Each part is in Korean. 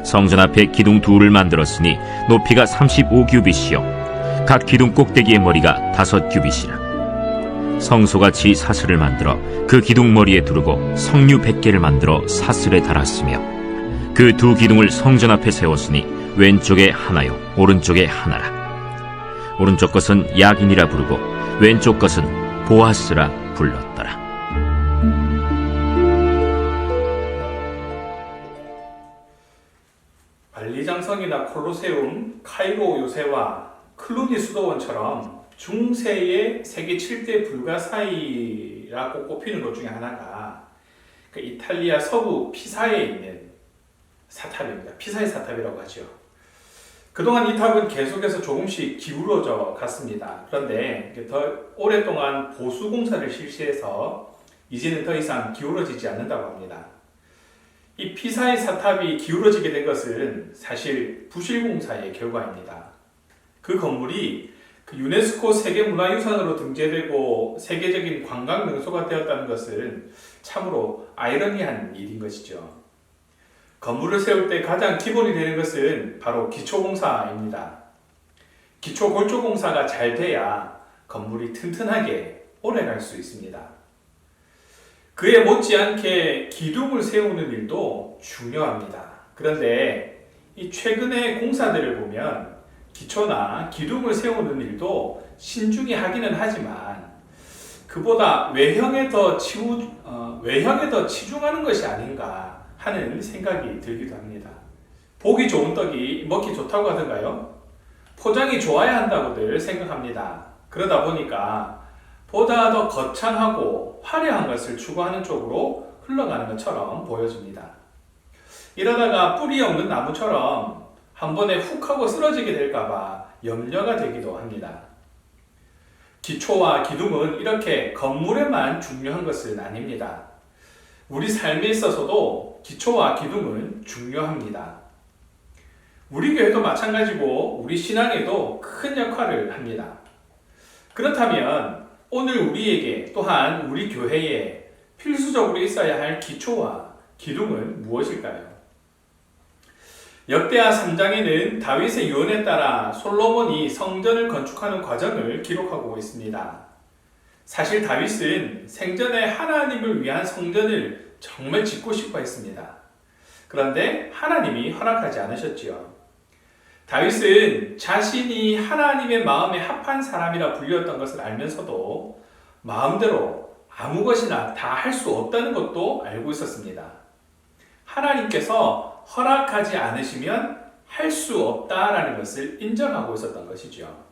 성전 앞에 기둥 둘을 만들었으니 높이가 35규빗이요 각 기둥 꼭대기의 머리가 5규빗이라. 성소같이 사슬을 만들어 그 기둥 머리에 두르고 성류 100개를 만들어 사슬에 달았으며 그 두 기둥을 성전 앞에 세웠으니 왼쪽에 하나요 오른쪽에 하나라. 오른쪽 것은 야긴이라 부르고 왼쪽 것은 보아스라 불렀더라. 만리장성이나 콜로세움, 카이로 요새와 클루니 수도원처럼 중세의 세계 7대 불가사의라고 꼽히는 것 중에 하나가 그 이탈리아 서부 피사에 있는 사탑입니다. 피사의 사탑이라고 하죠. 그동안 이 탑은 계속해서 조금씩 기울어져 갔습니다. 그런데 더 오랫동안 보수 공사를 실시해서 이제는 더 이상 기울어지지 않는다고 합니다. 이 피사의 사탑이 기울어지게 된 것은 사실 부실공사의 결과입니다. 그 건물이 유네스코 세계문화유산으로 등재되고 세계적인 관광 명소가 되었다는 것은 참으로 아이러니한 일인 것이죠. 건물을 세울 때 가장 기본이 되는 것은 바로 기초공사입니다. 기초골조공사가 잘 돼야 건물이 튼튼하게 오래갈 수 있습니다. 그에 못지않게 기둥을 세우는 일도 중요합니다. 그런데 이 최근의 공사들을 보면 기초나 기둥을 세우는 일도 신중히 하기는 하지만 그보다 외형에 더 치중하는 것이 아닌가 하는 생각이 들기도 합니다. 보기 좋은 떡이 먹기 좋다고 하던가요? 포장이 좋아야 한다고들 생각합니다. 그러다 보니까 보다 더 거창하고 화려한 것을 추구하는 쪽으로 흘러가는 것처럼 보여집니다. 이러다가 뿌리 없는 나무처럼 한 번에 훅 하고 쓰러지게 될까봐 염려가 되기도 합니다. 기초와 기둥은 이렇게 건물에만 중요한 것은 아닙니다. 우리 삶에 있어서도 기초와 기둥은 중요합니다. 우리 교회도 마찬가지고 우리 신앙에도 큰 역할을 합니다. 그렇다면 오늘 우리에게 또한 우리 교회에 필수적으로 있어야 할 기초와 기둥은 무엇일까요? 역대하 3장에는 다윗의 유언에 따라 솔로몬이 성전을 건축하는 과정을 기록하고 있습니다. 사실 다윗은 생전에 하나님을 위한 성전을 정말 짓고 싶어 했습니다. 그런데 하나님이 허락하지 않으셨지요. 다윗은 자신이 하나님의 마음에 합한 사람이라 불렸던 것을 알면서도 마음대로 아무 것이나 다 할 수 없다는 것도 알고 있었습니다. 하나님께서 허락하지 않으시면 할 수 없다라는 것을 인정하고 있었던 것이죠.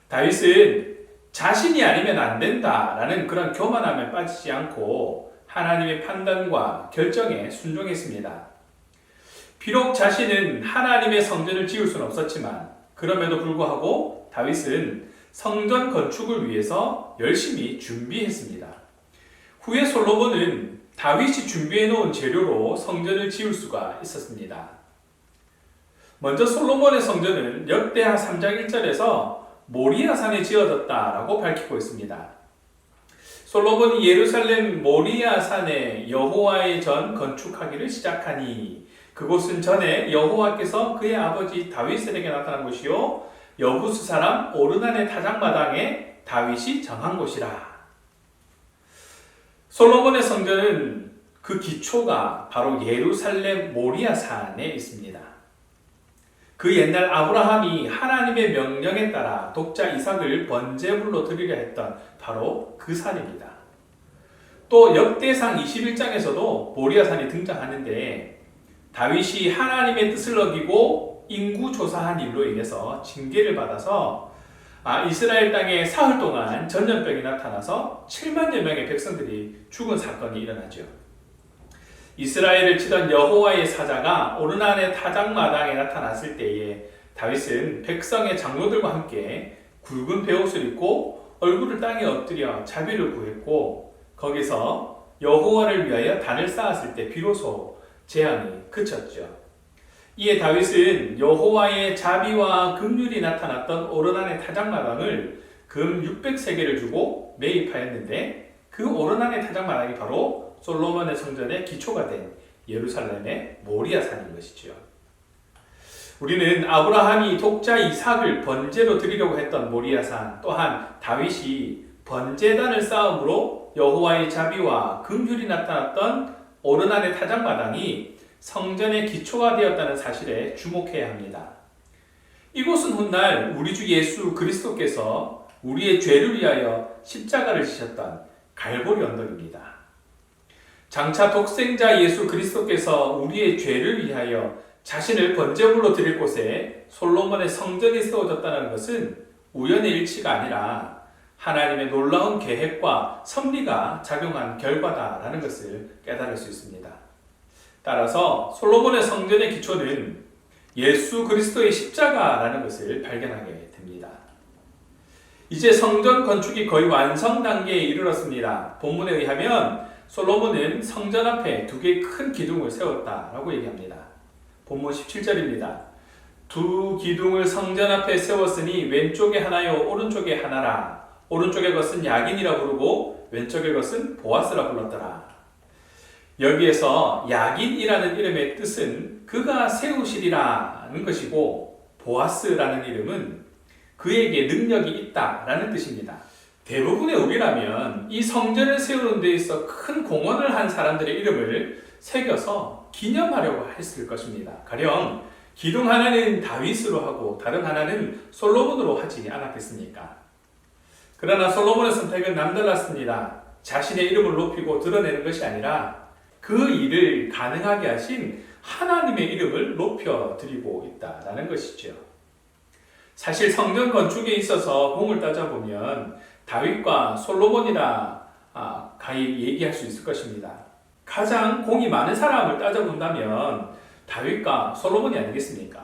다윗은 자신이 아니면 안 된다라는 그런 교만함에 빠지지 않고 하나님의 판단과 결정에 순종했습니다. 비록 자신은 하나님의 성전을 지을 수는 없었지만 그럼에도 불구하고 다윗은 성전 건축을 위해서 열심히 준비했습니다. 후에 솔로몬은 다윗이 준비해 놓은 재료로 성전을 지을 수가 있었습니다. 먼저 솔로몬의 성전은 역대하 3장 1절에서 모리아산에 지어졌다라고 밝히고 있습니다. 솔로몬이 예루살렘 모리아산에 여호와의 전 건축하기를 시작하니 그곳은 전에 여호와께서 그의 아버지 다윗에게 나타난 곳이요 여부스 사람 오르난의 타작마당에 다윗이 정한 곳이라. 솔로몬의 성전은 그 기초가 바로 예루살렘 모리아산에 있습니다. 그 옛날 아브라함이 하나님의 명령에 따라 독자 이삭을 번제물로 드리려 했던 바로 그 산입니다. 또 역대상 21장에서도 모리아산이 등장하는데 다윗이 하나님의 뜻을 어기고 인구 조사한 일로 인해서 징계를 받아서 이스라엘 땅에 사흘 동안 전염병이 나타나서 7만여 명의 백성들이 죽은 사건이 일어나죠. 이스라엘을 치던 여호와의 사자가 오르난의 타작마당에 나타났을 때에 다윗은 백성의 장로들과 함께 굵은 베옷을 입고 얼굴을 땅에 엎드려 자비를 구했고 거기서 여호와를 위하여 단을 쌓았을 때 비로소 재앙이 그쳤죠. 이에 다윗은 여호와의 자비와 긍휼이 나타났던 오르난의 타작마당을 금 600세겔을 주고 매입하였는데 그 오르난의 타작마당이 바로 솔로몬의 성전의 기초가 된 예루살렘의 모리아산인 것이죠. 우리는 아브라함이 독자 이삭을 번제로 드리려고 했던 모리아산, 또한 다윗이 번제단을 쌓음으로 여호와의 자비와 긍휼이 나타났던 오르난의 타작마당이 성전의 기초가 되었다는 사실에 주목해야 합니다. 이곳은 훗날 우리 주 예수 그리스도께서 우리의 죄를 위하여 십자가를 지셨던 갈보리 언덕입니다. 장차 독생자 예수 그리스도께서 우리의 죄를 위하여 자신을 번제물로 드릴 곳에 솔로몬의 성전이 세워졌다는 것은 우연의 일치가 아니라 하나님의 놀라운 계획과 섭리가 작용한 결과다라는 것을 깨달을 수 있습니다. 따라서 솔로몬의 성전의 기초는 예수 그리스도의 십자가라는 것을 발견하게 됩니다. 이제 성전 건축이 거의 완성 단계에 이르렀습니다. 본문에 의하면 솔로몬은 성전 앞에 두 개의 큰 기둥을 세웠다라고 얘기합니다. 본문 17절입니다. 두 기둥을 성전 앞에 세웠으니 왼쪽에 하나요 오른쪽에 하나라. 오른쪽의 것은 야긴이라 부르고 왼쪽의 것은 보아스라 불렀더라. 여기에서 야긴이라는 이름의 뜻은 그가 세우시리라는 것이고 보아스라는 이름은 그에게 능력이 있다라는 뜻입니다. 대부분의 우리라면 이 성전을 세우는 데 있어 큰 공헌을 한 사람들의 이름을 새겨서 기념하려고 했을 것입니다. 가령 기둥 하나는 다윗으로 하고 다른 하나는 솔로몬으로 하지 않았겠습니까? 그러나 솔로몬의 선택은 남달랐습니다. 자신의 이름을 높이고 드러내는 것이 아니라 그 일을 가능하게 하신 하나님의 이름을 높여드리고 있다는 것이죠. 사실 성전 건축에 있어서 공을 따져보면 다윗과 솔로몬이라 가히 얘기할 수 있을 것입니다. 가장 공이 많은 사람을 따져본다면 다윗과 솔로몬이 아니겠습니까?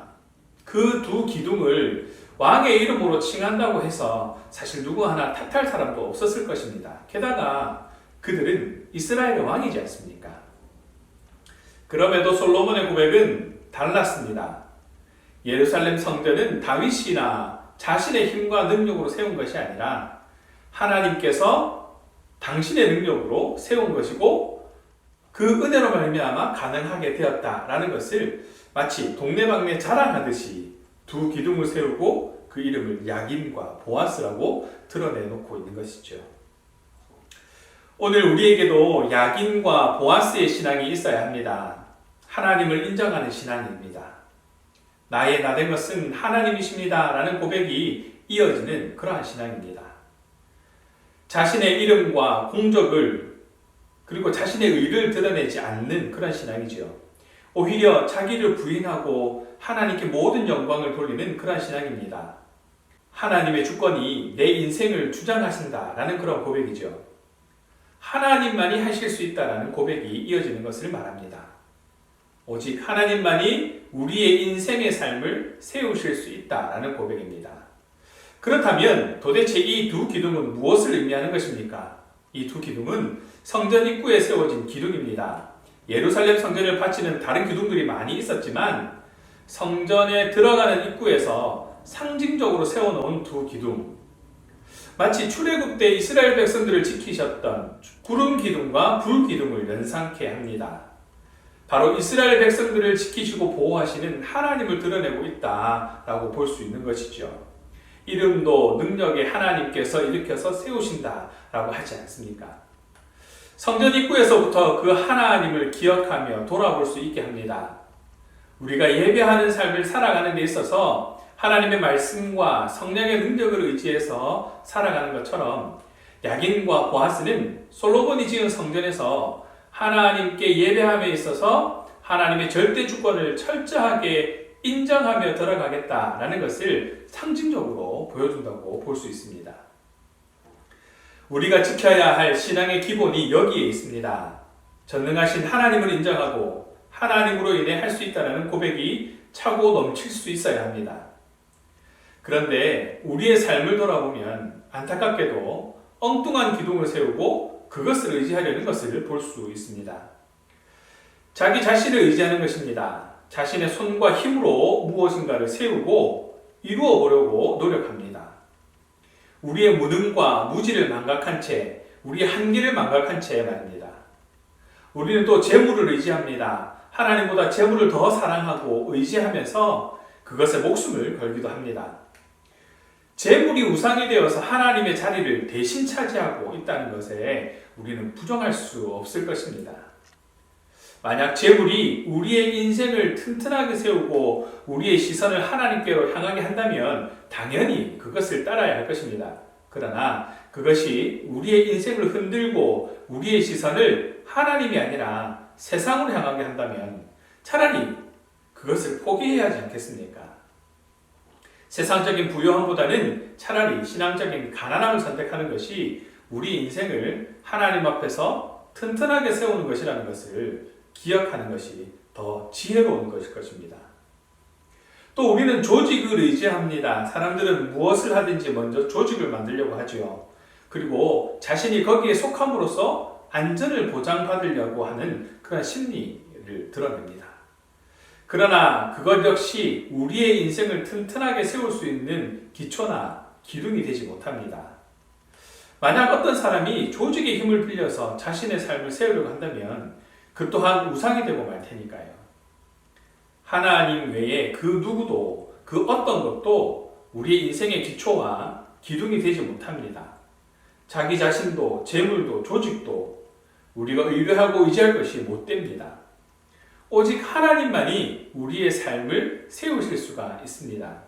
그 두 기둥을 왕의 이름으로 칭한다고 해서 사실 누구 하나 탓할 사람도 없었을 것입니다. 게다가 그들은 이스라엘의 왕이지 않습니까? 그럼에도 솔로몬의 고백은 달랐습니다. 예루살렘 성전은 다윗이나 자신의 힘과 능력으로 세운 것이 아니라 하나님께서 당신의 능력으로 세운 것이고 그 은혜로 말미암아 가능하게 되었다라는 것을 마치 동네방네 자랑하듯이 두 기둥을 세우고 그 이름을 야긴과 보아스라고 드러내놓고 있는 것이죠. 오늘 우리에게도 야긴과 보아스의 신앙이 있어야 합니다. 하나님을 인정하는 신앙입니다. 나의 나된 것은 하나님이십니다 라는 고백이 이어지는 그러한 신앙입니다. 자신의 이름과 공적을 그리고 자신의 의를 드러내지 않는 그런 신앙이지요. 오히려 자기를 부인하고 하나님께 모든 영광을 돌리는 그런 신앙입니다. 하나님의 주권이 내 인생을 주장하신다라는 그런 고백이죠. 하나님만이 하실 수 있다라는 고백이 이어지는 것을 말합니다. 오직 하나님만이 우리의 인생의 삶을 세우실 수 있다라는 고백입니다. 그렇다면 도대체 이 두 기둥은 무엇을 의미하는 것입니까? 이 두 기둥은 성전 입구에 세워진 기둥입니다. 예루살렘 성전을 바치는 다른 기둥들이 많이 있었지만 성전에 들어가는 입구에서 상징적으로 세워놓은 두 기둥, 마치 출애굽 때 이스라엘 백성들을 지키셨던 구름 기둥과 불 기둥을 연상케 합니다. 바로 이스라엘 백성들을 지키시고 보호하시는 하나님을 드러내고 있다라고 볼 수 있는 것이죠. 이름도 능력의 하나님께서 일으켜서 세우신다라고 하지 않습니까? 성전 입구에서부터 그 하나님을 기억하며 돌아볼 수 있게 합니다. 우리가 예배하는 삶을 살아가는 데 있어서 하나님의 말씀과 성령의 능력을 의지해서 살아가는 것처럼 야긴과 보아스는 솔로몬이 지은 성전에서 하나님께 예배함에 있어서 하나님의 절대 주권을 철저하게 인정하며 들어가겠다라는 것을 상징적으로 보여준다고 볼 수 있습니다. 우리가 지켜야 할 신앙의 기본이 여기에 있습니다. 전능하신 하나님을 인정하고 하나님으로 인해 할 수 있다는 고백이 차고 넘칠 수 있어야 합니다. 그런데 우리의 삶을 돌아보면 안타깝게도 엉뚱한 기둥을 세우고 그것을 의지하려는 것을 볼 수 있습니다. 자기 자신을 의지하는 것입니다. 자신의 손과 힘으로 무엇인가를 세우고 이루어 보려고 노력합니다. 우리의 무능과 무지를 망각한 채, 우리의 한계를 망각한 채 말입니다. 우리는 또 재물을 의지합니다. 하나님보다 재물을 더 사랑하고 의지하면서 그것에 목숨을 걸기도 합니다. 재물이 우상이 되어서 하나님의 자리를 대신 차지하고 있다는 것에 우리는 부정할 수 없을 것입니다. 만약 재물이 우리의 인생을 튼튼하게 세우고 우리의 시선을 하나님께로 향하게 한다면 당연히 그것을 따라야 할 것입니다. 그러나 그것이 우리의 인생을 흔들고 우리의 시선을 하나님이 아니라 세상으로 향하게 한다면 차라리 그것을 포기해야 하지 않겠습니까? 세상적인 부유함보다는 차라리 신앙적인 가난함을 선택하는 것이 우리 인생을 하나님 앞에서 튼튼하게 세우는 것이라는 것을 기억하는 것이 더 지혜로운 것일 것입니다. 또 우리는 조직을 의지합니다. 사람들은 무엇을 하든지 먼저 조직을 만들려고 하죠. 그리고 자신이 거기에 속함으로써 안전을 보장받으려고 하는 그런 심리를 드러냅니다. 그러나 그것 역시 우리의 인생을 튼튼하게 세울 수 있는 기초나 기둥이 되지 못합니다. 만약 어떤 사람이 조직의 힘을 빌려서 자신의 삶을 세우려고 한다면 그 또한 우상이 되고 말 테니까요. 하나님 외에 그 누구도 그 어떤 것도 우리의 인생의 기초와 기둥이 되지 못합니다. 자기 자신도 재물도 조직도 우리가 의뢰하고 의지할 것이 못 됩니다. 오직 하나님만이 우리의 삶을 세우실 수가 있습니다.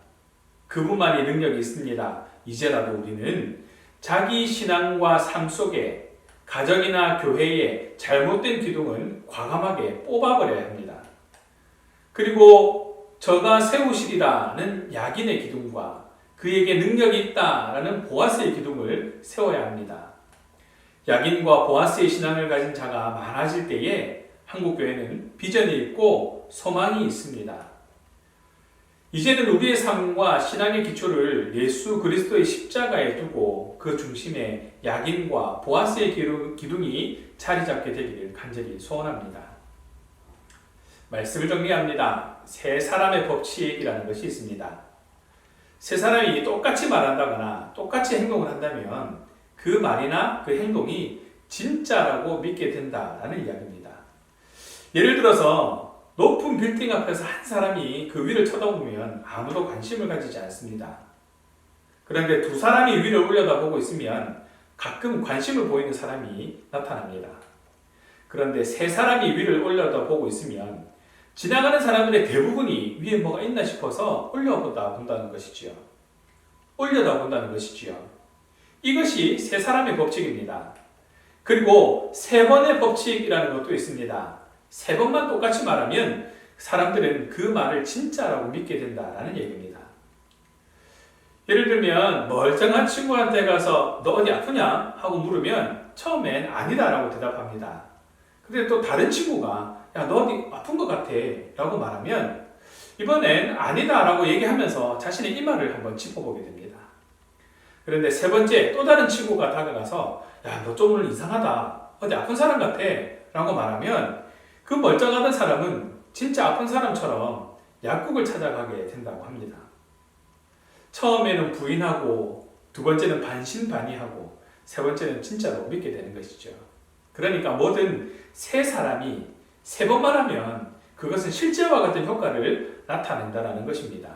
그분만이 능력이 있습니다. 이제라도 우리는 자기 신앙과 삶 속에 가정이나 교회에 잘못된 기둥은 과감하게 뽑아버려야 합니다. 그리고 저가 세우시리라는 야긴의 기둥과 그에게 능력이 있다라는 보아스의 기둥을 세워야 합니다. 야긴과 보아스의 신앙을 가진 자가 많아질 때에 한국교회는 비전이 있고 소망이 있습니다. 이제는 우리의 삶과 신앙의 기초를 예수 그리스도의 십자가에 두고 그 중심에 야긴과 보아스의 기둥이 자리 잡게 되기를 간절히 소원합니다. 말씀을 정리합니다. 세 사람의 법칙이라는 것이 있습니다. 세 사람이 똑같이 말한다거나 똑같이 행동을 한다면 그 말이나 그 행동이 진짜라고 믿게 된다라는 이야기입니다. 예를 들어서 높은 빌딩 앞에서 한 사람이 그 위를 쳐다보면 아무도 관심을 가지지 않습니다. 그런데 두 사람이 위를 올려다보고 있으면 가끔 관심을 보이는 사람이 나타납니다. 그런데 세 사람이 위를 올려다보고 있으면 지나가는 사람들의 대부분이 위에 뭐가 있나 싶어서 올려다본다는 것이지요. 올려다본다는 것이지요. 이것이 세 사람의 법칙입니다. 그리고 세 번의 법칙이라는 것도 있습니다. 세 번만 똑같이 말하면 사람들은 그 말을 진짜라고 믿게 된다라는 얘기입니다. 예를 들면 멀쩡한 친구한테 가서 너 어디 아프냐? 하고 물으면 처음엔 아니다라고 대답합니다. 근데 또 다른 친구가 야, 너 어디 아픈 것 같아 라고 말하면 이번엔 아니다라고 얘기하면서 자신의 이마를 한번 짚어보게 됩니다. 그런데 세 번째 또 다른 친구가 다가가서 야, 너 좀 오늘 이상하다. 어디 아픈 사람 같아 라고 말하면 그 멀쩡하던 사람은 진짜 아픈 사람처럼 약국을 찾아가게 된다고 합니다. 처음에는 부인하고 두 번째는 반신반의하고 세 번째는 진짜로 믿게 되는 것이죠. 그러니까 뭐든 세 사람이 세 번만 하면 그것은 실제와 같은 효과를 나타낸다는 것입니다.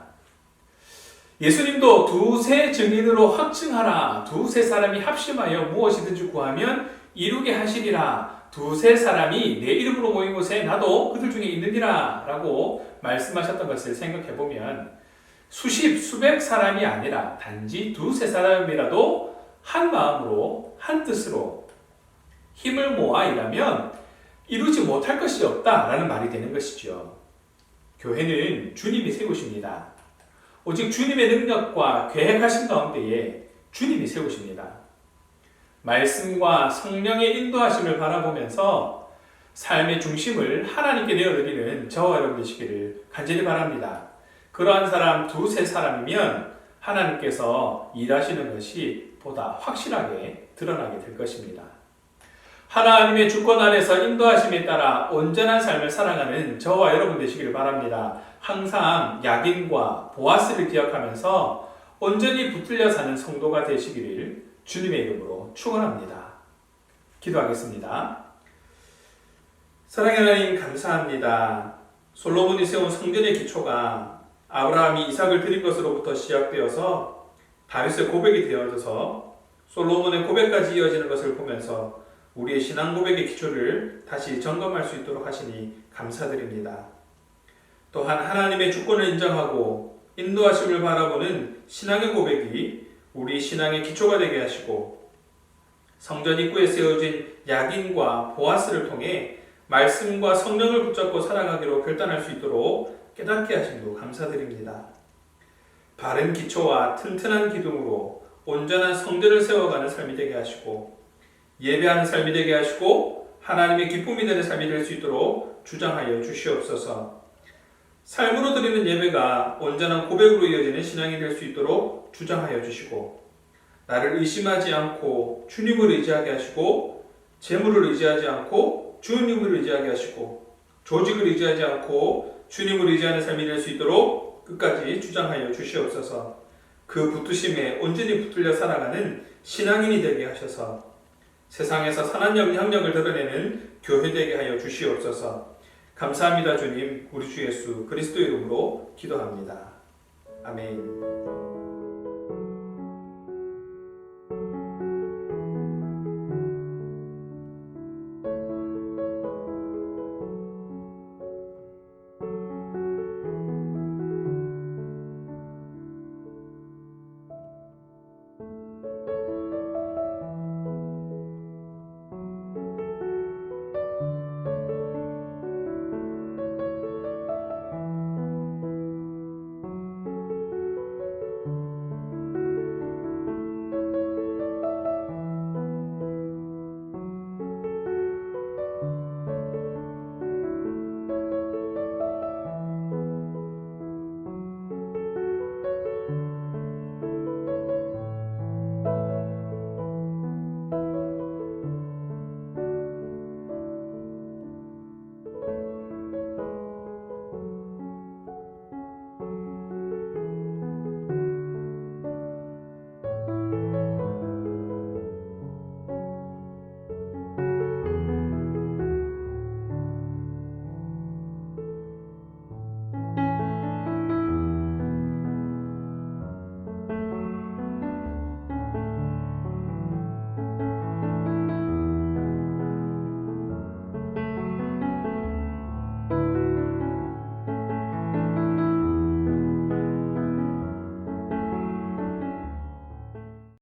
예수님도 두세 증인으로 확증하라. 두세 사람이 합심하여 무엇이든지 구하면 이루게 하시리라. 두세 사람이 내 이름으로 모인 곳에 나도 그들 중에 있느니라 라고 말씀하셨던 것을 생각해보면 수십, 수백 사람이 아니라 단지 두세 사람이라도 한 마음으로 한 뜻으로 힘을 모아 일하면 이루지 못할 것이 없다라는 말이 되는 것이죠. 교회는 주님이 세우십니다. 오직 주님의 능력과 계획하신 가운데에 주님이 세우십니다. 말씀과 성령의 인도하심을 바라보면서 삶의 중심을 하나님께 내어드리는 저와 여러분 되시기를 간절히 바랍니다. 그러한 사람 두세 사람이면 하나님께서 일하시는 것이 보다 확실하게 드러나게 될 것입니다. 하나님의 주권 아래서 인도하심에 따라 온전한 삶을 살아가는 저와 여러분 되시기를 바랍니다. 항상 야긴과 보아스를 기억하면서 온전히 붙들려 사는 성도가 되시기를 주님의 이름으로 축원합니다. 기도하겠습니다. 사랑의 하나님 감사합니다. 솔로몬이 세운 성전의 기초가 아브라함이 이삭을 드린 것으로부터 시작되어서 다윗의 고백이 되어져서 솔로몬의 고백까지 이어지는 것을 보면서 우리의 신앙 고백의 기초를 다시 점검할 수 있도록 하시니 감사드립니다. 또한 하나님의 주권을 인정하고 인도하심을 바라보는 신앙의 고백이 우리 신앙의 기초가 되게 하시고 성전 입구에 세워진 야긴과 보아스를 통해 말씀과 성령을 붙잡고 살아가기로 결단할 수 있도록 깨닫게 하심도 감사드립니다. 바른 기초와 튼튼한 기둥으로 온전한 성전을 세워가는 삶이 되게 하시고 예배하는 삶이 되게 하시고 하나님의 기쁨이 되는 삶이 될 수 있도록 주장하여 주시옵소서. 삶으로 드리는 예배가 온전한 고백으로 이어지는 신앙이 될 수 있도록 주장하여 주시고 나를 의심하지 않고 주님을 의지하게 하시고 재물을 의지하지 않고 주님을 의지하게 하시고 조직을 의지하지 않고 주님을 의지하는 삶이 될 수 있도록 끝까지 주장하여 주시옵소서. 그 붙드심에 온전히 붙들려 살아가는 신앙인이 되게 하셔서 세상에서 선한 영향력을 드러내는 교회 되게 하여 주시옵소서. 감사합니다. 주님, 우리 주 예수 그리스도 이름으로 기도합니다. 아멘.